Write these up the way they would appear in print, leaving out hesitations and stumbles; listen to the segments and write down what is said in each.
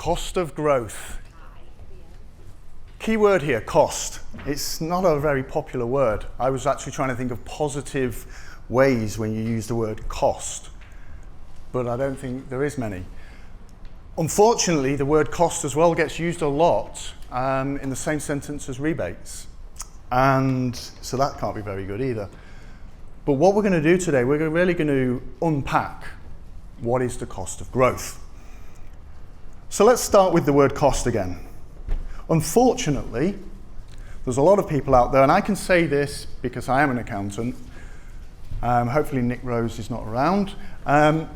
Cost of growth. Key word here, cost. It's not a very popular word. I was actually trying to think of positive ways when you use the word cost, but I don't think there is many. Unfortunately, the word cost as well gets used a lot in the same sentence as rebates. And so that can't be very good either. But what we're going to do today, we're really going to unpack what is the cost of growth. So let's start with the word cost again. Unfortunately, there's a lot of people out there, and I can say this because I am an accountant. Hopefully Nick Rose is not around. I'm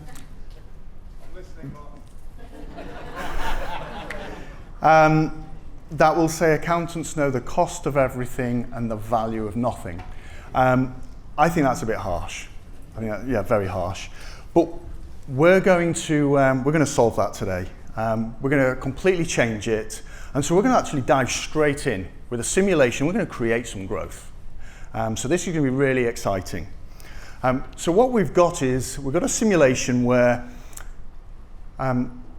listening, Mark. That will say accountants know the cost of everything and the value of nothing. I think that's a bit harsh. I think yeah, very harsh. But we're going to solve that today. We're going to completely change it, and so we're going to actually dive straight in with a simulation. We're going to create some growth. So this is going to be really exciting. So what we've got is we've got a simulation where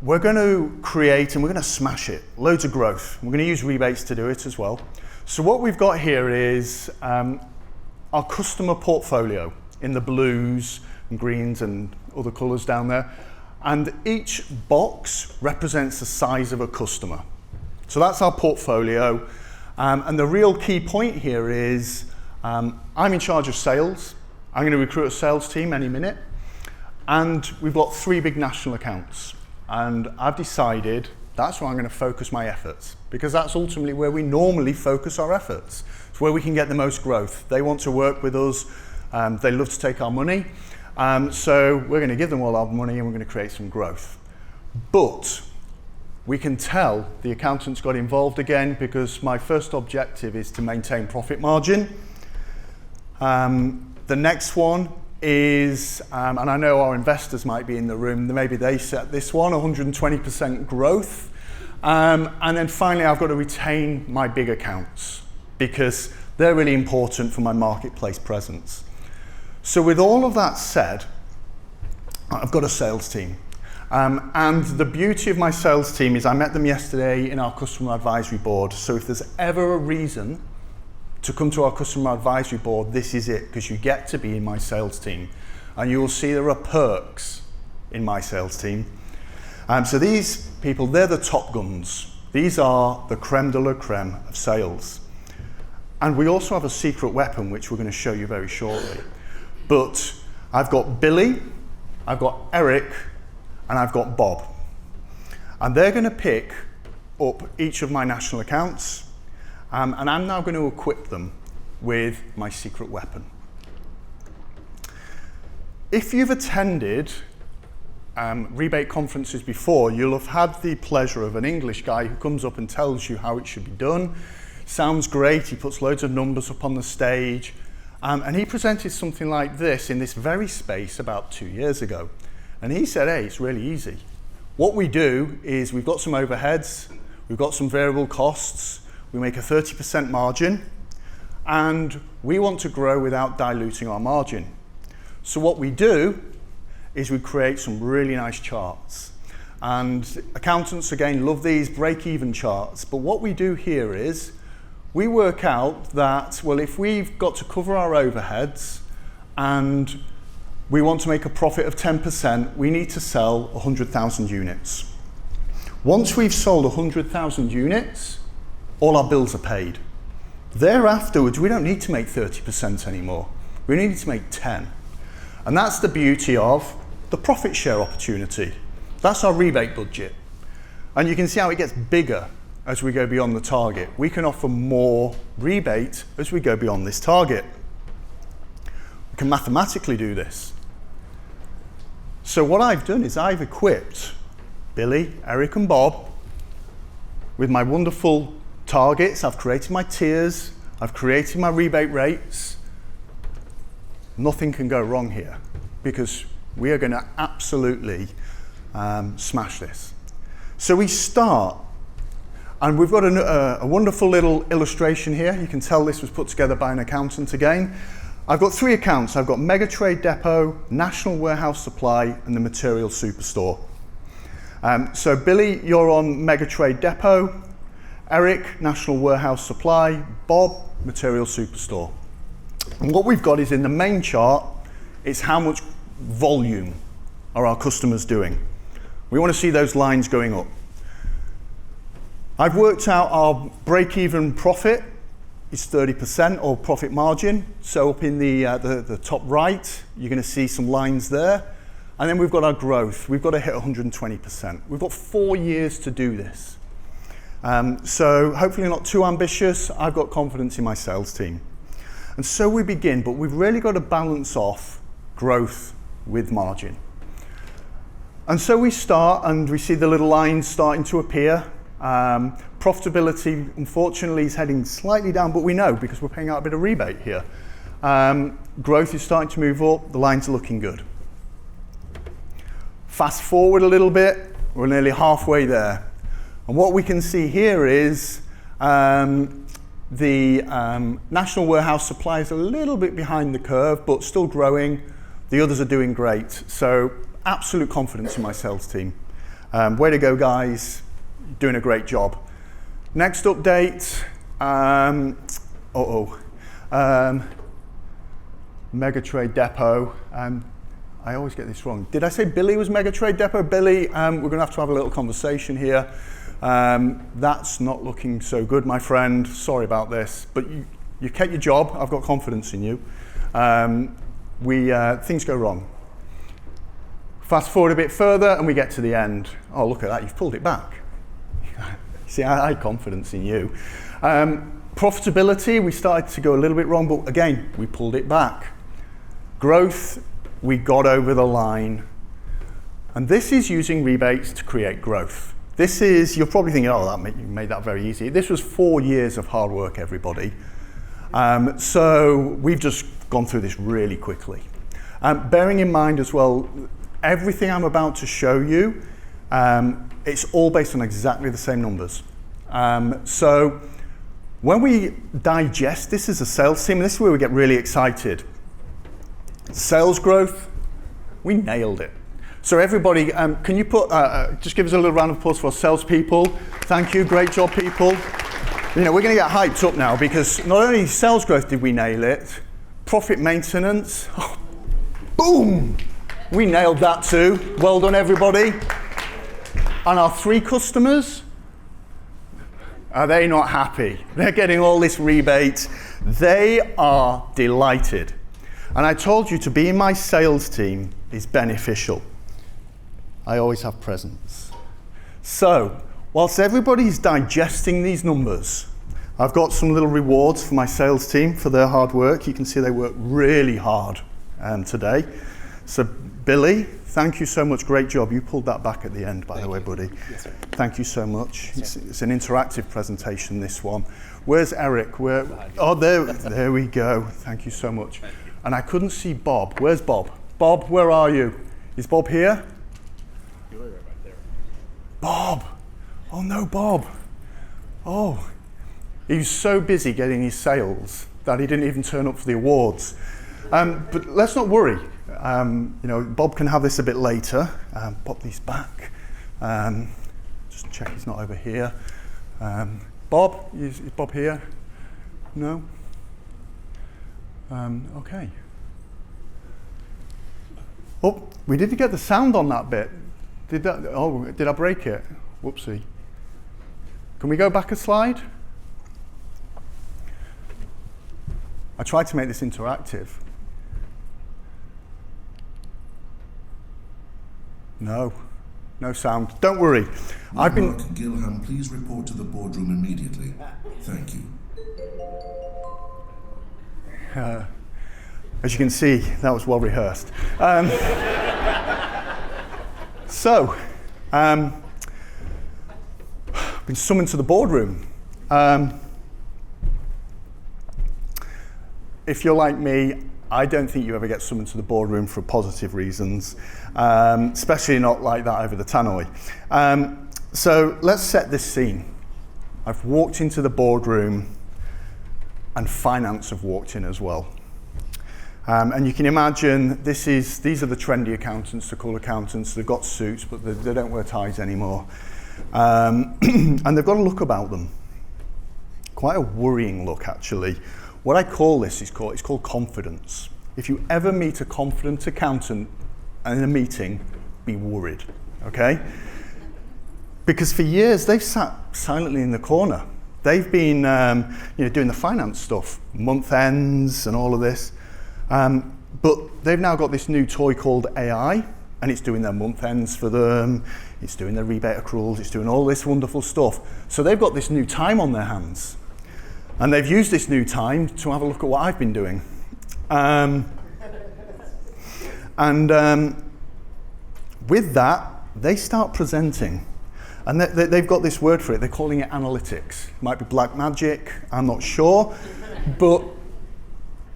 we're going to create and we're going to smash it. Loads of growth. We're going to use rebates to do it as well. So what we've got here is our customer portfolio in the blues and greens and other colours down there. And each box represents the size of a customer. So that's our portfolio. And the real key point here is I'm in charge of sales. I'm going to recruit a sales team any minute. And we've got 3 big national accounts. And I've decided that's where I'm going to focus my efforts, because that's ultimately where we normally focus our efforts. It's where we can get the most growth. They want to work with us. They love to take our money. So we're going to give them all our money and we're going to create some growth. But we can tell the accountants got involved again, because my first objective is to maintain profit margin. The next one is, and I know our investors might be in the room, maybe they set this one, 120% growth. And then finally, I've got to retain my big accounts, because they're really important for my marketplace presence. So with all of that said, I've got a sales team. And the beauty of my sales team is I met them yesterday in our customer advisory board. So if there's ever a reason to come to our customer advisory board, this is it, because you get to be in my sales team. And you will see there are perks in my sales team. So these people, they're the top guns. These are the creme de la creme of sales. And we also have a secret weapon, which we're going to show you very shortly. But I've got Billy, I've got Eric, and I've got Bob. And they're going to pick up each of my national accounts, and I'm now going to equip them with my secret weapon. If you've attended rebate conferences before, you'll have had the pleasure of an English guy who comes up and tells you how it should be done. Sounds great, he puts loads of numbers up on the stage. And he presented something like this in this very space about 2 years ago. And he said, hey, it's really easy. What we do is we've got some overheads, we've got some variable costs, we make a 30% margin, and we want to grow without diluting our margin. So what we do is we create some really nice charts. And accountants, again, love these break-even charts. But what we do here is we work out that, well, if we've got to cover our overheads and we want to make a profit of 10%, we need to sell 100,000 units. Once we've sold 100,000 units, all our bills are paid. Thereafter, we don't need to make 30% anymore. We need to make 10. And that's the beauty of the profit share opportunity. That's our rebate budget. And you can see how it gets bigger as we go beyond the target. We can offer more rebate as we go beyond this target. We can mathematically do this. So what I've done is I've equipped Billy, Eric, and Bob with my wonderful targets. I've created my tiers. I've created my rebate rates. Nothing can go wrong here, because we are going to absolutely smash this. So we start. And we've got a wonderful little illustration here. You can tell this was put together by an accountant again. I've got 3 accounts. I've got Mega Trade Depot, National Warehouse Supply, and the Material Superstore. So Billy, you're on Mega Trade Depot. Eric, National Warehouse Supply. Bob, Material Superstore. And what we've got is in the main chart, it's how much volume are our customers doing. We want to see those lines going up. I've worked out our break-even profit is 30% or profit margin. So up in the top right, you're going to see some lines there. And then we've got our growth. We've got to hit 120%. We've got 4 years to do this. So hopefully not too ambitious. I've got confidence in my sales team. And so we begin, but we've really got to balance off growth with margin. And so we start, and we see the little lines starting to appear. Profitability, unfortunately, is heading slightly down, but we know because we're paying out a bit of rebate here. Growth is starting to move up. The lines are looking good. Fast forward a little bit, we're nearly halfway there. And what we can see here is the National Warehouse Supply is a little bit behind the curve, but still growing. The others are doing great. So absolute confidence in my sales team. Way to go, guys. Doing a great job. Next update. Mega Trade Depot. I always get this wrong. Did I say Billy was Mega Trade Depot? Billy, we're going to have a little conversation here. That's not looking so good, my friend. Sorry about this, but you kept your job. I've got confidence in you. Things go wrong. Fast forward a bit further, and we get to the end. Oh, look at that! You've pulled it back. See, I had confidence in you. Profitability, we started to go a little bit wrong, but again, we pulled it back. Growth, we got over the line. And this is using rebates to create growth. This is, you're probably thinking, oh, you made that very easy. This was 4 years of hard work, everybody. So we've just gone through this really quickly. Bearing in mind as well, everything I'm about to show you, it's all based on exactly the same numbers. So when we digest this as a sales team, this is where we get really excited. Sales growth, we nailed it. So everybody, can you just give us a little round of applause for our salespeople? Thank you, great job, people. You know, we're going to get hyped up now because not only sales growth did we nail it, profit maintenance, boom, we nailed that too. Well done, everybody. And our 3 customers, are they not happy? They're getting all this rebate. They are delighted. And I told you to be in my sales team is beneficial. I always have presents. So, whilst everybody's digesting these numbers, I've got some little rewards for my sales team for their hard work. You can see they work really hard today. So, Billy, thank you so much. Great job. You pulled that back at the end, by the way, buddy. Yes, sir. Thank you so much. Yes, It's an interactive presentation, this one. Where's Eric? Oh, there we go. Thank you so much. Thank you. And I couldn't see Bob. Where's Bob? Bob, where are you? Is Bob here? You're right back there. Bob. Oh, no, Bob. Oh, he was so busy getting his sales that he didn't even turn up for the awards. But let's not worry. Bob can have this a bit later. Pop these back. Just check he's not over here. Bob, is Bob here? No? Okay. Oh, we didn't get the sound on that bit. Did I break it? Whoopsie. Can we go back a slide? I tried to make this interactive. No sound. Don't worry. Mark Gilham, please report to the boardroom immediately. Thank you. As you can see, that was well rehearsed. Been summoned to the boardroom. If you're like me, I don't think you ever get summoned to the boardroom for positive reasons, especially not like that over the tannoy. So let's set this scene. I've walked into the boardroom and finance have walked in as well. And you can imagine these are the trendy accountants, the cool accountants. They've got suits, but they don't wear ties anymore. And they've got a look about them. Quite a worrying look, actually. What I call this is called confidence. If you ever meet a confident accountant in a meeting, be worried, okay? Because for years, they've sat silently in the corner. They've been doing the finance stuff, month ends and all of this. But they've now got this new toy called AI, and it's doing their month ends for them. It's doing their rebate accruals. It's doing all this wonderful stuff. So they've got this new time on their hands. And they've used this new time to have a look at what I've been doing. With that, they start presenting. And they've got this word for it. They're calling it analytics. It might be black magic, I'm not sure. But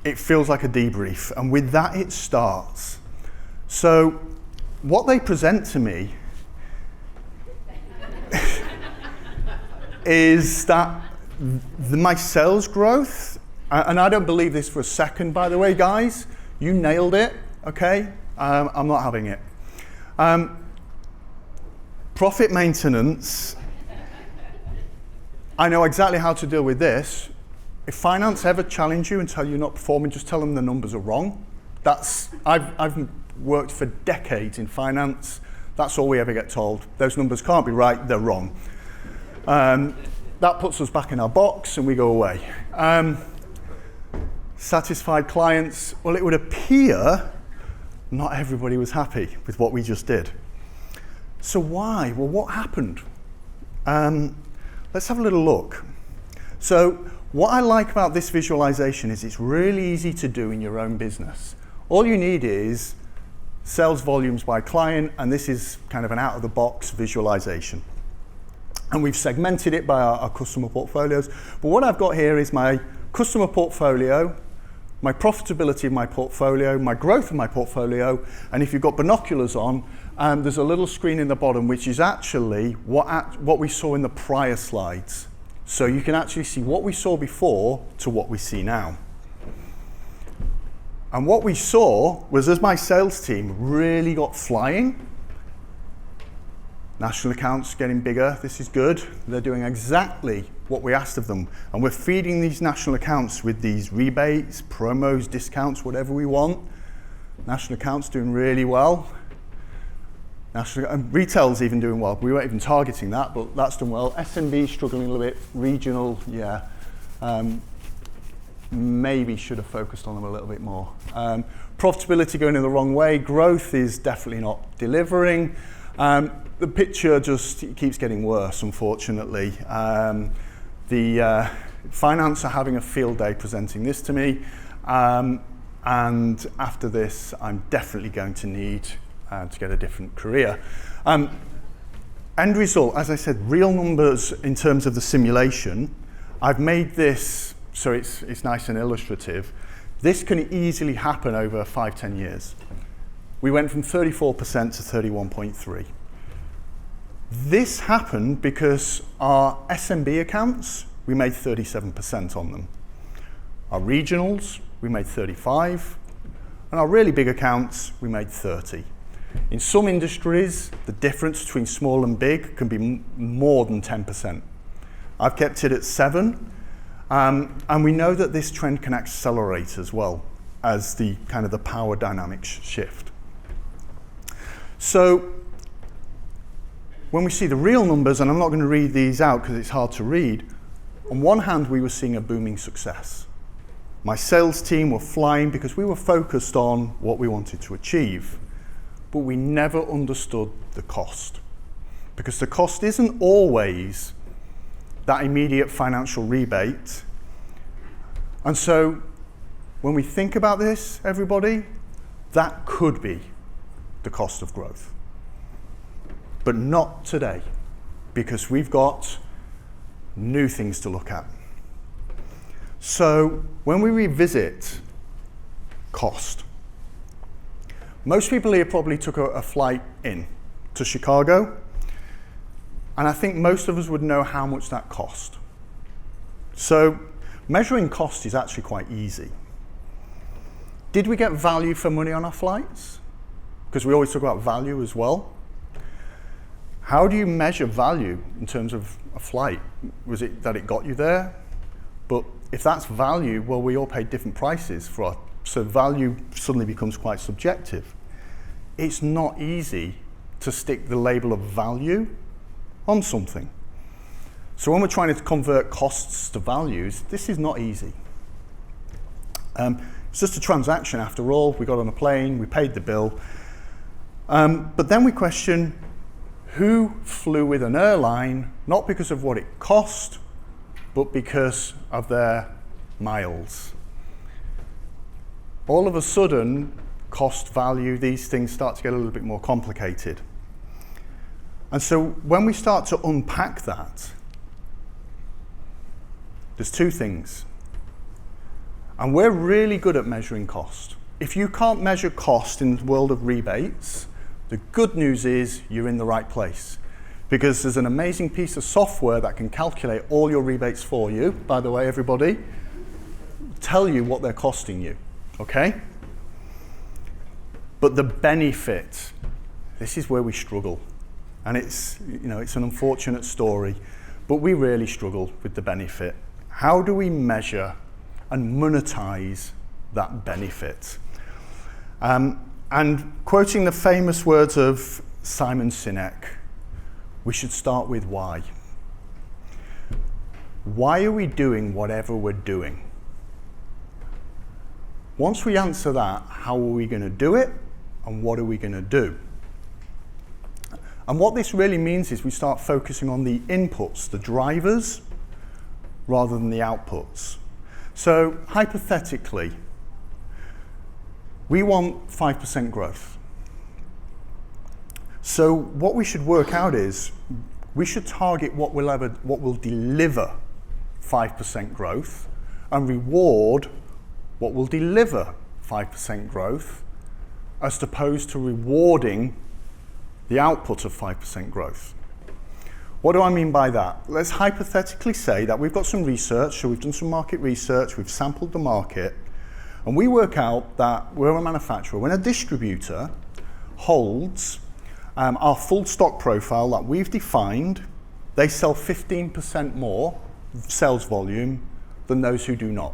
it feels like a debrief. And with that, it starts. So what they present to me is that my sales growth, and I don't believe this for a second, by the way, guys, you nailed it, okay? I'm not having it. Profit maintenance, I know exactly how to deal with this. If finance ever challenge you and tell you you're not performing, just tell them the numbers are wrong. I've worked for decades in finance. That's all we ever get told. Those numbers can't be right, they're wrong. That puts us back in our box and we go away. Satisfied clients, well, it would appear not everybody was happy with what we just did. So why? Well, what happened? Let's have a little look. So what I like about this visualization is it's really easy to do in your own business. All you need is sales volumes by client, and this is kind of an out-of-the-box visualization. And we've segmented it by our customer portfolios. But what I've got here is my customer portfolio, my profitability of my portfolio, my growth of my portfolio, and if you've got binoculars on, there's a little screen in the bottom which is actually what we saw in the prior slides. So you can actually see what we saw before to what we see now. And what we saw was as my sales team really got flying, national accounts getting bigger, this is good. They're doing exactly what we asked of them. And we're feeding these national accounts with these rebates, promos, discounts, whatever we want. National accounts doing really well. And retail's even doing well. We weren't even targeting that, but that's done well. SMB struggling a little bit. Regional, yeah. Maybe should have focused on them a little bit more. Profitability going in the wrong way. Growth is definitely not delivering. The picture just keeps getting worse, unfortunately. The finance are having a field day presenting this to me. And after this, I'm definitely going to need to get a different career. End result, as I said, real numbers in terms of the simulation. I've made this so it's nice and illustrative. This can easily happen over 5-10 years. We went from 34% to 31.3%. This happened because our SMB accounts, we made 37% on them. Our regionals, we made 35%. And our really big accounts, we made 30%. In some industries, the difference between small and big can be more than 10%. I've kept it at 7%, and we know that this trend can accelerate as well as the kind of the power dynamics shift. So when we see the real numbers, and I'm not going to read these out because it's hard to read, on one hand, we were seeing a booming success. My sales team were flying because we were focused on what we wanted to achieve. But we never understood the cost. Because the cost isn't always that immediate financial rebate. And so when we think about this, everybody, that could be the cost of growth. But not today, because we've got new things to look at. So when we revisit cost, most people here probably took a flight in to Chicago, and I think most of us would know how much that cost. So measuring cost is actually quite easy. Did we get value for money on our flights? Because we always talk about value as well. How do you measure value in terms of a flight? Was it that it got you there? But if that's value, well, we all paid different prices for our, so value suddenly becomes quite subjective. It's not easy to stick the label of value on something. So when we're trying to convert costs to values, this is not easy. It's just a transaction after all. We got on a plane, we paid the bill. But then we question who flew with an airline, not because of what it cost, but because of their miles. All of a sudden, cost, value, these things start to get a little bit more complicated. And so when we start to unpack that, there's two things. And we're really good at measuring cost. If you can't measure cost in the world of rebates, the good news is you're in the right place. Because there's an amazing piece of software that can calculate all your rebates for you, by the way, everybody, tell you what they're costing you, okay? But the benefit, this is where we struggle. And it's, it's an unfortunate story, but we really struggle with the benefit. How do we measure and monetize that benefit? And quoting the famous words of Simon Sinek, we should start with why. Why are we doing whatever we're doing? Once we answer that, how are we going to do it and what are we going to do? And what this really means is we start focusing on the inputs, the drivers, rather than the outputs. So hypothetically, we want 5% growth. So what we should work out is we should target what will deliver 5% growth and reward what will deliver 5% growth, as opposed to rewarding the output of 5% growth. What do I mean by that? Let's hypothetically say that we've got some research, so we've done some market research, we've sampled the market, and we work out that we're a manufacturer. When a distributor holds our full stock profile that we've defined, they sell 15% more sales volume than those who do not.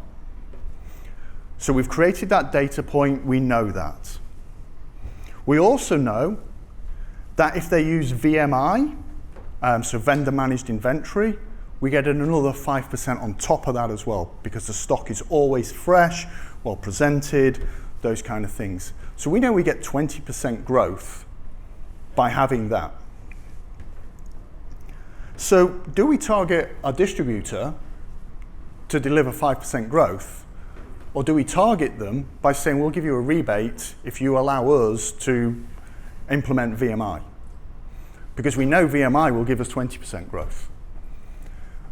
So we've created that data point, we know that. We also know that if they use VMI, so vendor managed inventory, we get another 5% on top of that as well, because the stock is always fresh, well presented, those kind of things. So we know we get 20% growth by having that. So do we target our distributor to deliver 5% growth, or do we target them by saying we'll give you a rebate if you allow us to implement VMI? Because we know VMI will give us 20% growth.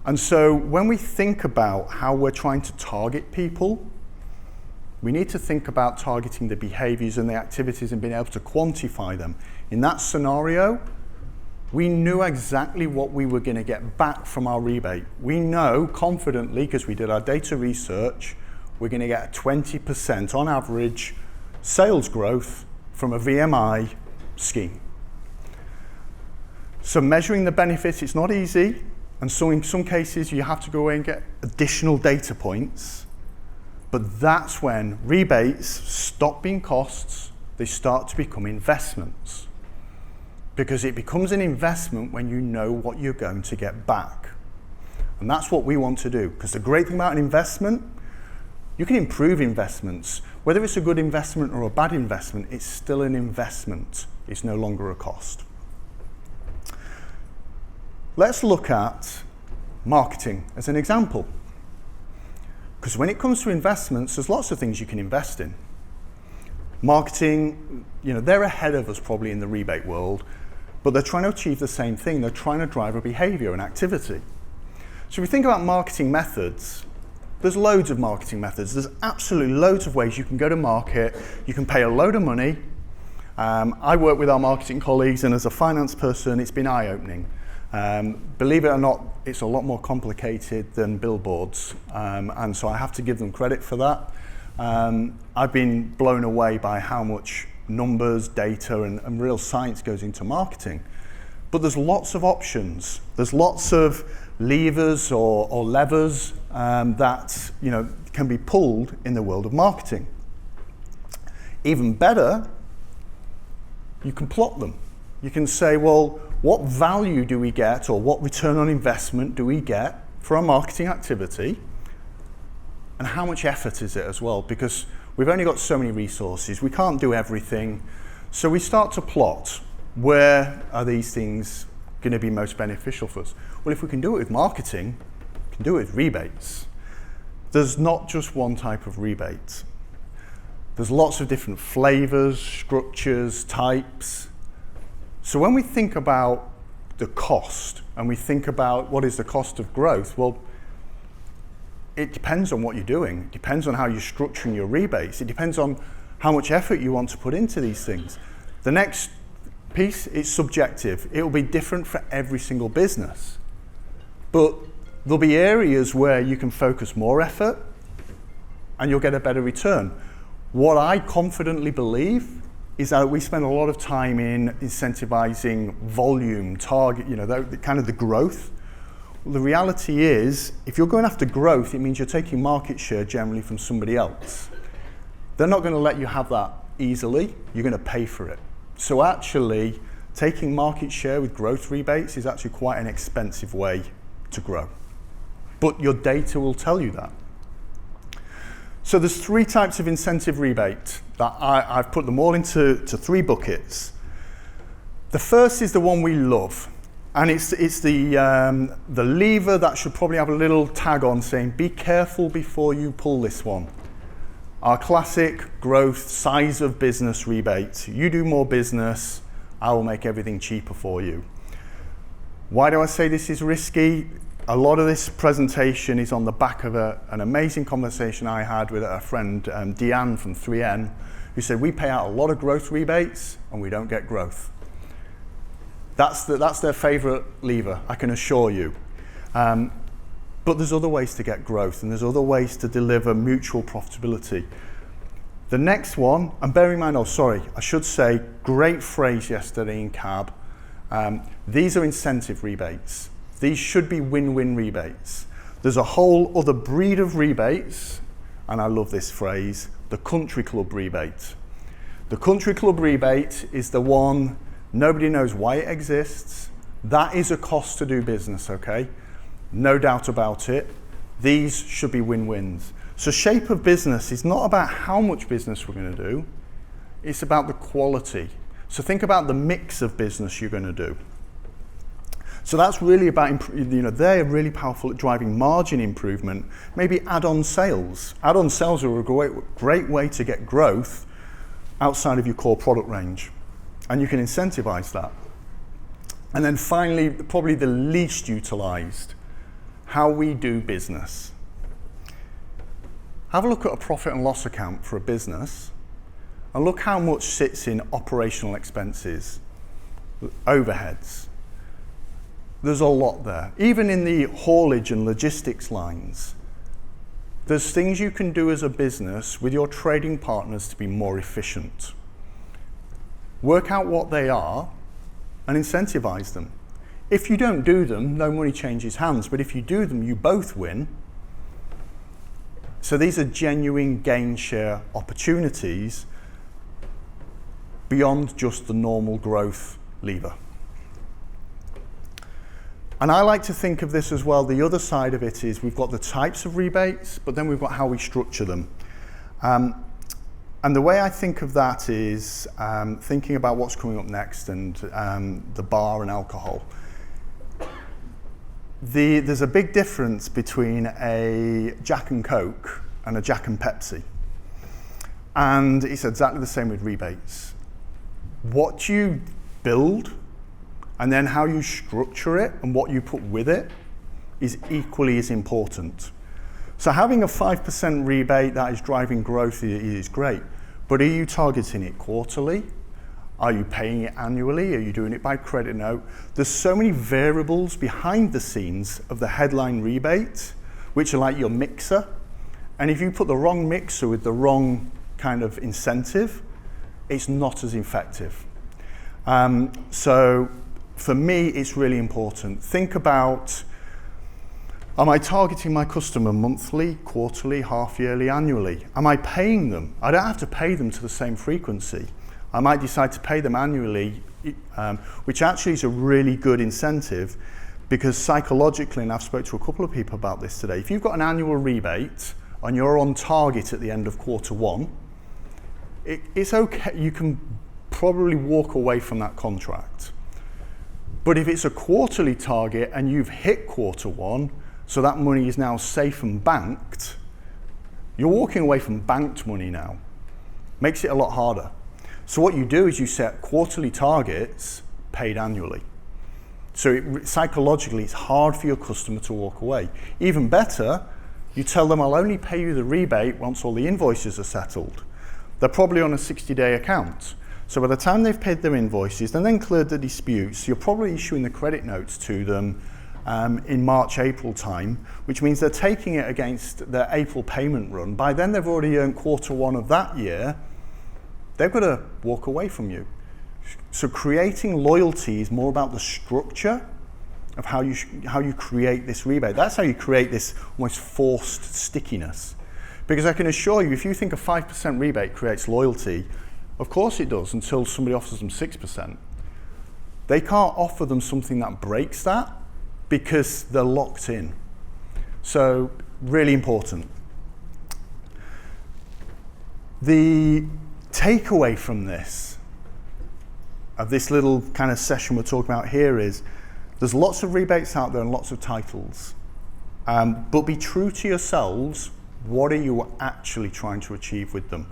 And so when we think about how we're trying to target people, we need to think about targeting the behaviors and the activities and being able to quantify them. In that scenario, we knew exactly what we were going to get back from our rebate. We know confidently, because we did our data research, we're going to get a 20% on average sales growth from a VMI scheme. So measuring the benefits, it's not easy, and so in some cases you have to go away and get additional data points, but that's when rebates stop being costs, they start to become investments. Because it becomes an investment when you know what you're going to get back. And that's what we want to do, because the great thing about an investment, you can improve investments. Whether it's a good investment or a bad investment, it's still an investment. It's no longer a cost. Let's look at marketing as an example. Because when it comes to investments, there's lots of things you can invest in. Marketing, they're ahead of us probably in the rebate world, but they're trying to achieve the same thing. They're trying to drive a behavior and activity. So if we think about marketing methods, there's loads of marketing methods. There's absolutely loads of ways you can go to market. You can pay a load of money. I work with our marketing colleagues, and as a finance person, it's been eye-opening. Believe it or not, it's a lot more complicated than billboards, and so I have to give them credit for that. I've been blown away by how much numbers, data, and real science goes into marketing. But there's lots of options. There's lots of levers or levers that can be pulled in the world of marketing. Even better, you can plot them. You can say, well, what value do we get, or what return on investment do we get for our marketing activity? And how much effort is it as well? Because we've only got so many resources. We can't do everything. So we start to plot, where are these things going to be most beneficial for us? Well, if we can do it with marketing, we can do it with rebates. There's not just one type of rebate. There's lots of different flavors, structures, types. So when we think about the cost, and we think about what is the cost of growth, well, it depends on what you're doing. It depends on how you're structuring your rebates. It depends on how much effort you want to put into these things. The next piece is subjective. It will be different for every single business. But there'll be areas where you can focus more effort and you'll get a better return. What I confidently believe is that we spend a lot of time in incentivizing volume, target, the growth. Well, the reality is, if you're going after growth, it means you're taking market share generally from somebody else. They're not going to let you have that easily. You're going to pay for it. So actually, taking market share with growth rebates is actually quite an expensive way to grow. But your data will tell you that. So there's 3 types of incentive rebate that I've put them all into 3 buckets. The first is the one we love, and it's the lever that should probably have a little tag on saying, be careful before you pull this one. Our classic growth size of business rebate. You do more business, I will make everything cheaper for you. Why do I say this is risky? A lot of this presentation is on the back of an amazing conversation I had with a friend, Deanne from 3N, who said, we pay out a lot of growth rebates and we don't get growth. That's their favorite lever, I can assure you. But there's other ways to get growth, and there's other ways to deliver mutual profitability. The next one, and bear in mind, I should say, great phrase yesterday in CAB. These are incentive rebates. These should be win-win rebates. There's a whole other breed of rebates, and I love this phrase, the country club rebate. The country club rebate is the one, nobody knows why it exists. That is a cost to do business, okay? No doubt about it. These should be win-wins. So shape of business is not about how much business we're going to do, it's about the quality. So think about the mix of business you're going to do. So that's really about, they're really powerful at driving margin improvement, maybe add-on sales. Add-on sales are a great way to get growth outside of your core product range. And you can incentivize that. And then finally, probably the least utilized, how we do business. Have a look at a profit and loss account for a business and look how much sits in operational expenses, overheads. There's a lot there. Even in the haulage and logistics lines, there's things you can do as a business with your trading partners to be more efficient. Work out what they are and incentivize them. If you don't do them, no money changes hands, but if you do them, you both win. So these are genuine gain share opportunities beyond just the normal growth lever. And I like to think of this as well, the other side of it is we've got the types of rebates, but then we've got how we structure them. And the way I think of that is thinking about what's coming up next and the bar and alcohol. There's a big difference between a Jack and Coke and a Jack and Pepsi. And it's exactly the same with rebates. What you build and then how you structure it and what you put with it is equally as important. So having a 5% rebate that is driving growth is great, but are you targeting it quarterly? Are you paying it annually? Are you doing it by credit note? There's so many variables behind the scenes of the headline rebate, which are like your mixer, And if you put the wrong mixer with the wrong kind of incentive, it's not as effective. So for me, it's really important. Think about, am I targeting my customer monthly, quarterly, half-yearly, annually? Am I paying them? I don't have to pay them to the same frequency. I might decide to pay them annually, which actually is a really good incentive, because psychologically, and I've spoken to a couple of people about this today, if you've got an annual rebate and you're on target at the end of quarter one, it's okay, you can probably walk away from that contract. But if it's a quarterly target and you've hit quarter one, so that money is now safe and banked, you're walking away from banked money now. Makes it a lot harder. So what you do is you set quarterly targets paid annually. So psychologically, it's hard for your customer to walk away. Even better, you tell them, I'll only pay you the rebate once all the invoices are settled. They're probably on a 60-day account. So by the time they've paid their invoices and then cleared the disputes, you're probably issuing the credit notes to them in March, April time, which means they're taking it against their April payment run. By then they've already earned quarter one of that year. They've got to walk away from you. So creating loyalty is more about the structure of how you create this rebate. That's how you create this almost forced stickiness. Because I can assure you, if you think a 5% rebate creates loyalty, of course it does, until somebody offers them 6%. They can't offer them something that breaks that because they're locked in. So really important. The takeaway from this, of this little kind of session we're talking about here, is there's lots of rebates out there and lots of titles. But be true to yourselves. What are you actually trying to achieve with them?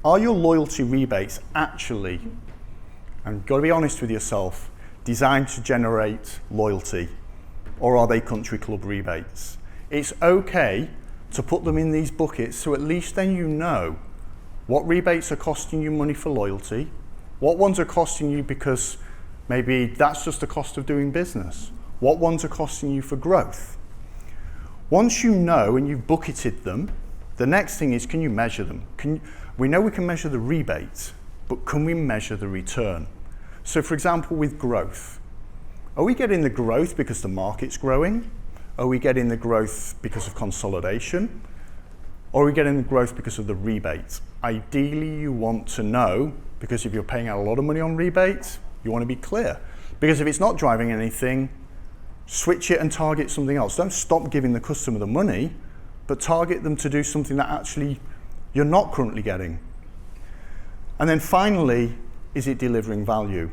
Are your loyalty rebates actually, and you've got to be honest with yourself, designed to generate loyalty? Or are they country club rebates? It's okay to put them in these buckets, so at least then you know what rebates are costing you money for loyalty, what ones are costing you because maybe that's just the cost of doing business, what ones are costing you for growth. Once you know and you've bucketed them, the next thing is, can you measure them? We know we can measure the rebate, but can we measure the return? So for example, with growth, are we getting the growth because the market's growing? Are we getting the growth because of consolidation? Or are we getting the growth because of the rebate? Ideally, you want to know, because if you're paying out a lot of money on rebates, you want to be clear. Because if it's not driving anything, switch it and target something else. Don't stop giving the customer the money, but target them to do something that actually you're not currently getting. And then finally, is it delivering value?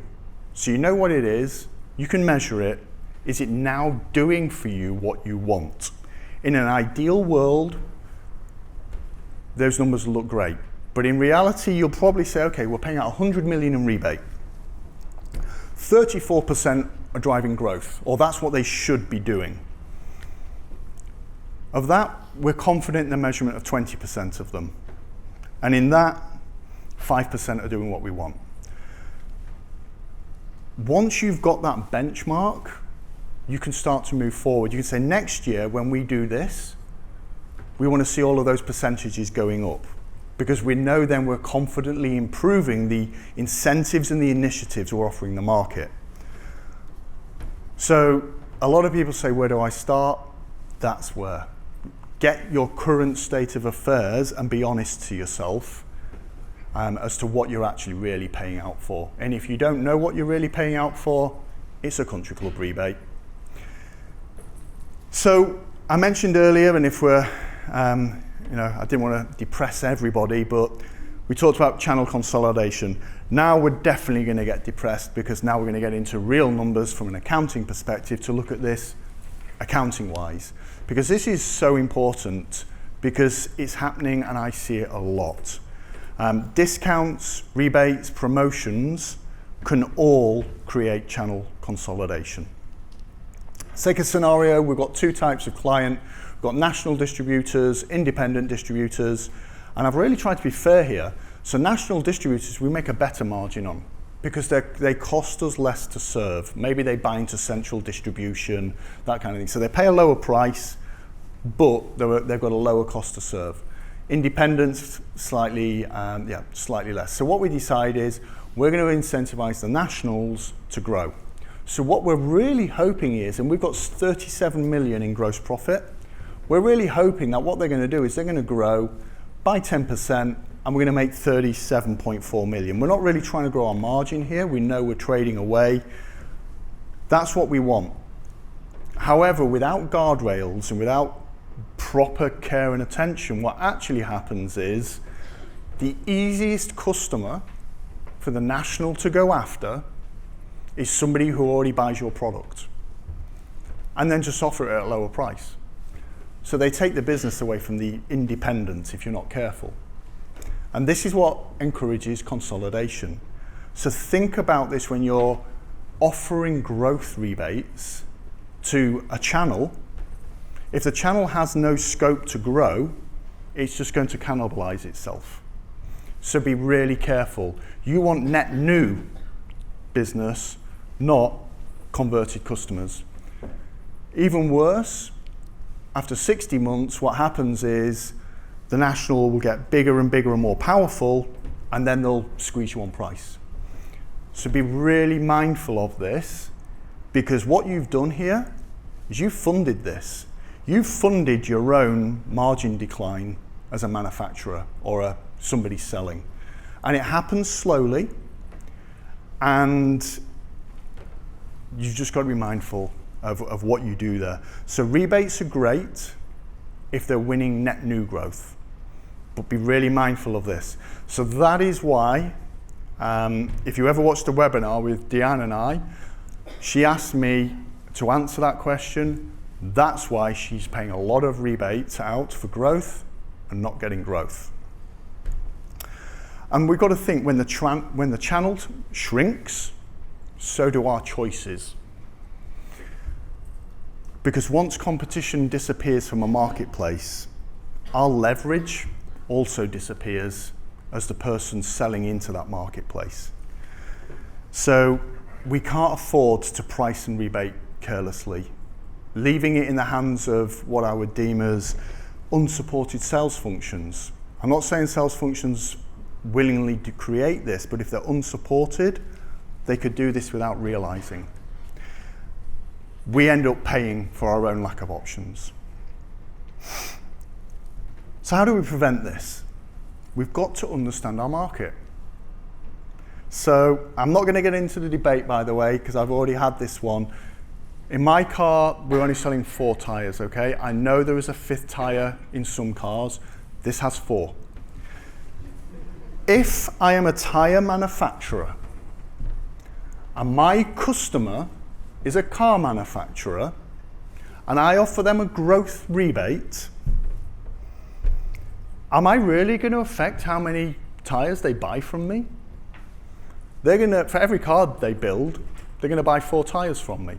So you know what it is, you can measure it. Is it now doing for you what you want? In an ideal world, those numbers will look great. But in reality, you'll probably say, okay, we're paying out 100 million in rebate. 34% are driving growth, or that's what they should be doing. Of that, we're confident in the measurement of 20% of them. And in that, 5% are doing what we want. Once you've got that benchmark, you can start to move forward. You can say, next year, when we do this, we want to see all of those percentages going up. Because we know then we're confidently improving the incentives and the initiatives we're offering the market. So a lot of people say, where do I start? That's where. Get your current state of affairs and be honest to yourself as to what you're actually really paying out for. And if you don't know what you're really paying out for, it's a country club rebate. So I mentioned earlier, and if we're, I didn't want to depress everybody, but we talked about channel consolidation. Now we're definitely going to get depressed, because now we're going to get into real numbers from an accounting perspective to look at this accounting-wise. Because this is so important, because it's happening and I see it a lot. Discounts, rebates, promotions can all create channel consolidation. Let's take a scenario. We've got two types of client. We've got national distributors, independent distributors, and I've really tried to be fair here. So national distributors we make a better margin on, because they cost us less to serve. Maybe they buy into central distribution, that kind of thing. So they pay a lower price, but they've got a lower cost to serve. Independents, slightly less. So what we decide is we're going to incentivize the nationals to grow. So what we're really hoping is, and we've got 37 million in gross profit, we're really hoping that what they're going to do is they're going to grow by 10% and we're going to make 37.4 million. We're not really trying to grow our margin here. We know we're trading away. That's what we want. However, without guardrails and without proper care and attention, what actually happens is the easiest customer for the national to go after is somebody who already buys your product and then just offer it at a lower price. So they take the business away from the independent if you're not careful. And this is what encourages consolidation. So think about this when you're offering growth rebates to a channel. If the channel has no scope to grow, it's just going to cannibalize itself. So be really careful. You want net new business, not converted customers. Even worse, after 60 months, what happens is the national will get bigger and bigger and more powerful, and then they'll squeeze you on price. So be really mindful of this, because what you've done here is you've funded this. You've funded your own margin decline as a manufacturer or somebody selling. And it happens slowly, and you've just got to be mindful of what you do there. So rebates are great if they're winning net new growth, but be really mindful of this. So that is why, if you ever watched the webinar with Deanne and I, she asked me to answer that question. That's why she's paying a lot of rebates out for growth and not getting growth. And we've got to think, when the channel shrinks, so do our choices. Because once competition disappears from a marketplace, our leverage also disappears as the person selling into that marketplace. So we can't afford to price and rebate carelessly, leaving it in the hands of what I would deem as unsupported sales functions. I'm not saying sales functions willingly do create this, but if they're unsupported, they could do this without realizing. We end up paying for our own lack of options. So how do we prevent this? We've got to understand our market. So I'm not going to get into the debate, by the way, because I've already had this one. In my car, we're only selling 4 tires, okay? I know there is a 5th tire in some cars. This has 4. If I am a tire manufacturer and my customer is a car manufacturer and I offer them a growth rebate, am I really going to affect how many tires they buy from me? They're going to, for every car they build, they're going to buy 4 tires from me.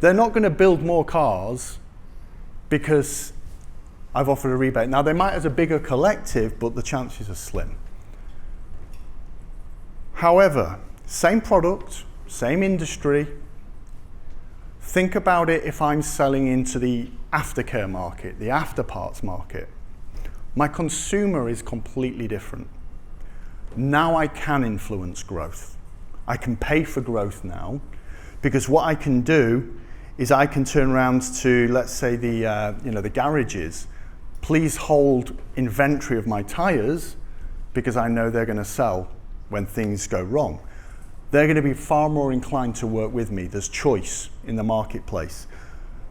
They're not going to build more cars because I've offered a rebate. Now, they might as a bigger collective, but the chances are slim. However, same product, same industry. Think about it if I'm selling into the aftercare market, the after parts market. My consumer is completely different. Now I can influence growth. I can pay for growth now, because what I can do is I can turn around to, let's say, the garages. Please hold inventory of my tires, because I know they're going to sell when things go wrong. They're going to be far more inclined to work with me. There's choice in the marketplace.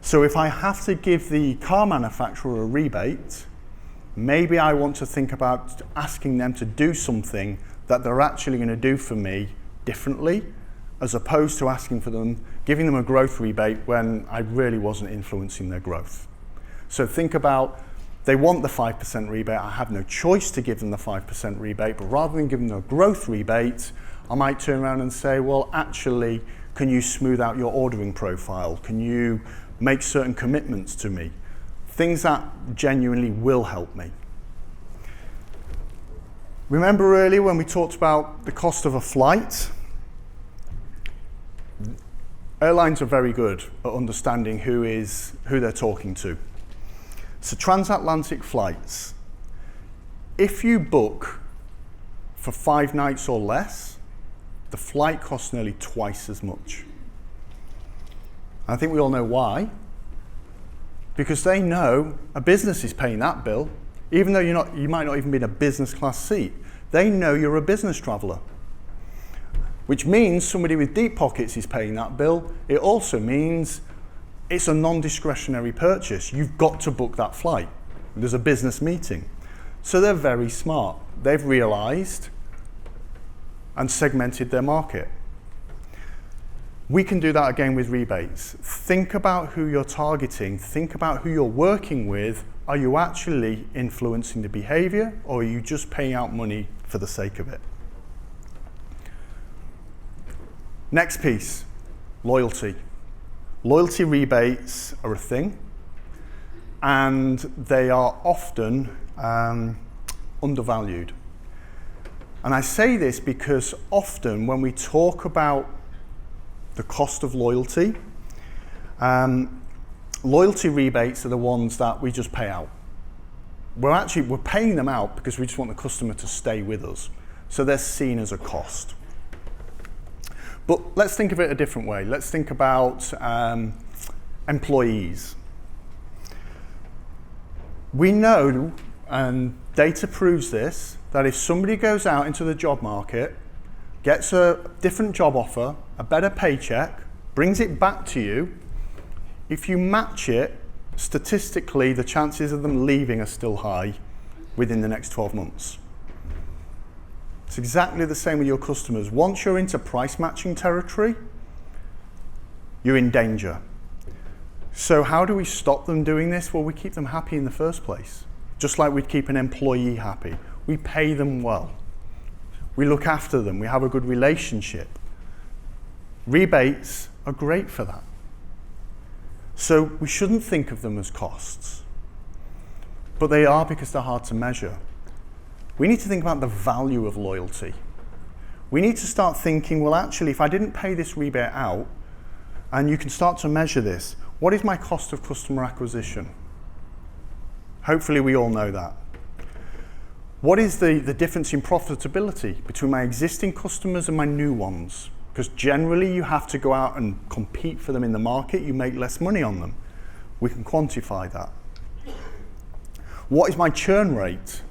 So if I have to give the car manufacturer a rebate, maybe I want to think about asking them to do something that they're actually going to do for me differently, as opposed to asking for them, giving them a growth rebate when I really wasn't influencing their growth. So think about, they want the 5% rebate, I have no choice to give them the 5% rebate, but rather than giving them a growth rebate, I might turn around and say, well, actually, can you smooth out your ordering profile? Can you make certain commitments to me? Things that genuinely will help me. Remember earlier when we talked about the cost of a flight? Airlines are very good at understanding who they're talking to. So transatlantic flights, If you book for 5 nights or less, the flight costs nearly twice as much. I think we all know why. Because they know a business is paying that bill, even though you might not even be in a business class seat. They know you're a business traveller, which means somebody with deep pockets is paying that bill. It also means it's a non-discretionary purchase. You've got to book that flight. There's a business meeting. So they're very smart. They've realised and segmented their market. We can do that again with rebates. Think about who you're targeting. Think about who you're working with. Are you actually influencing the behaviour, or are you just paying out money for the sake of it? Next piece, loyalty. Loyalty rebates are a thing, and they are often undervalued. And I say this because often when we talk about the cost of loyalty, loyalty rebates are the ones that we just pay out. We're paying them out because we just want the customer to stay with us. So they're seen as a cost. But let's think of it a different way. Let's think about employees. We know, and data proves this, that if somebody goes out into the job market, gets a different job offer, a better paycheck, brings it back to you, if you match it, statistically, the chances of them leaving are still high within the next 12 months. It's exactly the same with your customers. Once you're into price matching territory, you're in danger. So how do we stop them doing this? Well, we keep them happy in the first place. Just like we'd keep an employee happy. We pay them well. We look after them. We have a good relationship. Rebates are great for that. So we shouldn't think of them as costs. But they are, because they're hard to measure. We need to think about the value of loyalty. We need to start thinking, well, actually, if I didn't pay this rebate out, and you can start to measure this, what is my cost of customer acquisition? Hopefully we all know that. What is the difference in profitability between my existing customers and my new ones? Because generally you have to go out and compete for them in the market, you make less money on them. We can quantify that. What is my churn rate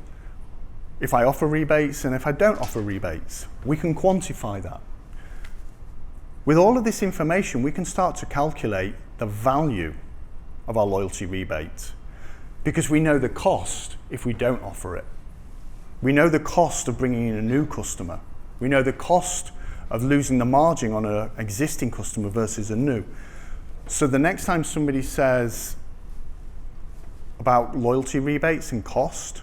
if I offer rebates and if I don't offer rebates? We can quantify that. With all of this information, we can start to calculate the value of our loyalty rebate, because we know the cost if we don't offer it. We know the cost of bringing in a new customer. We know the cost of losing the margin on an existing customer versus a new. So the next time somebody says about loyalty rebates and cost,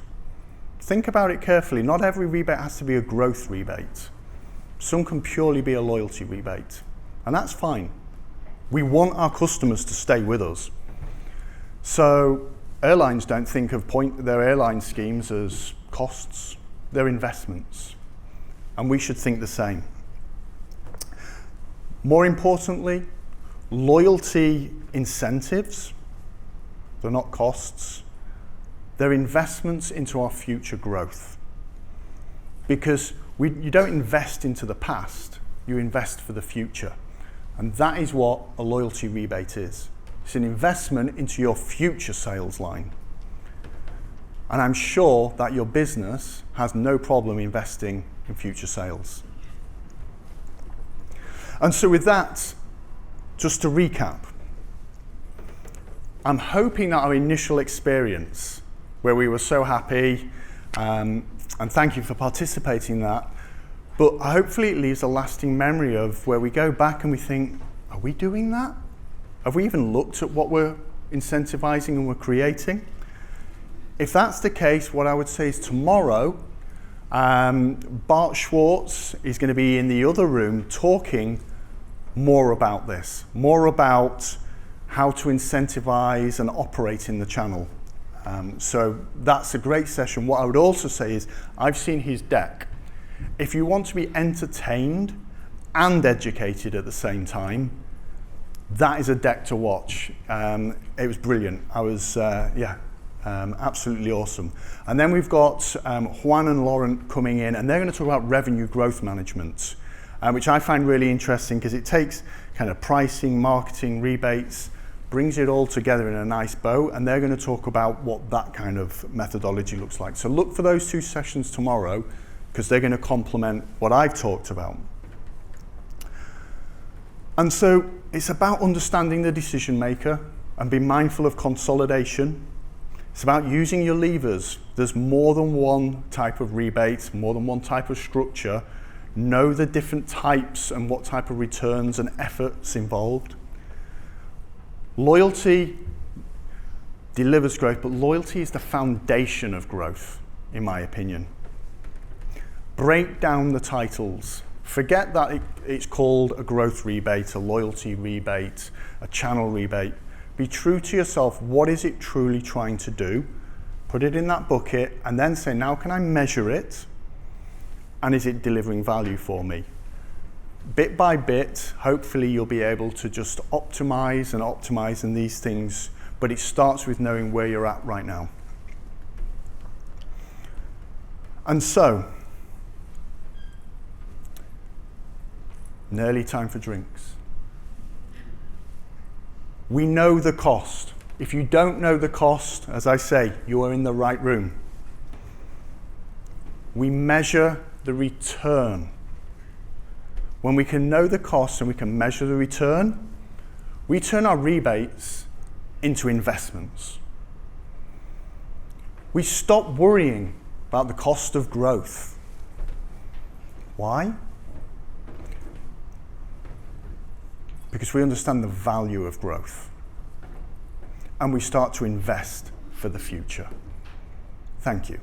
think about it carefully. Not every rebate has to be a growth rebate. Some can purely be a loyalty rebate, and that's fine. We want our customers to stay with us. So airlines don't think of their airline schemes as costs, they're investments. And we should think the same. More importantly, loyalty incentives, they're not costs, they're investments into our future growth. Because you don't invest into the past, you invest for the future. And that is what a loyalty rebate is. It's an investment into your future sales line. And I'm sure that your business has no problem investing in future sales. And so with that, just to recap, I'm hoping that our initial experience, where we were so happy, and thank you for participating in that, but hopefully it leaves a lasting memory of where we go back and we think, are we doing that? Have we even looked at what we're incentivizing and we're creating? If that's the case, what I would say is tomorrow, Bart Schwartz is going to be in the other room talking more about this, more about how to incentivize and operate in the channel. So that's a great session. What I would also say is I've seen his deck. If you want to be entertained and educated at the same time, that is a deck to watch. It was brilliant. Absolutely awesome. And then we've got Juan and Laurent coming in, and they're going to talk about revenue growth management, which I find really interesting because it takes kind of pricing, marketing, rebates, brings it all together in a nice bow, and they're going to talk about what that kind of methodology looks like. So look for those 2 sessions tomorrow because they're going to complement what I've talked about. And so it's about understanding the decision maker and being mindful of consolidation. It's about using your levers. There's more than one type of rebate, more than one type of structure. Know the different types and what type of returns and efforts involved. Loyalty delivers growth, but loyalty is the foundation of growth, in my opinion. Break down the titles. Forget that it's called a growth rebate, a loyalty rebate, a channel rebate. Be true to yourself. What is it truly trying to do? Put it in that bucket and then say, now can I measure it? And is it delivering value for me? Bit by bit, hopefully you'll be able to just optimize in these things, but it starts with knowing where you're at right now. And so, nearly time for drinks. We know the cost. If you don't know the cost, as I say, you are in the right room. We measure the return. When we can know the cost and we can measure the return, we turn our rebates into investments. We stop worrying about the cost of growth. Why? Because we understand the value of growth. And we start to invest for the future. Thank you.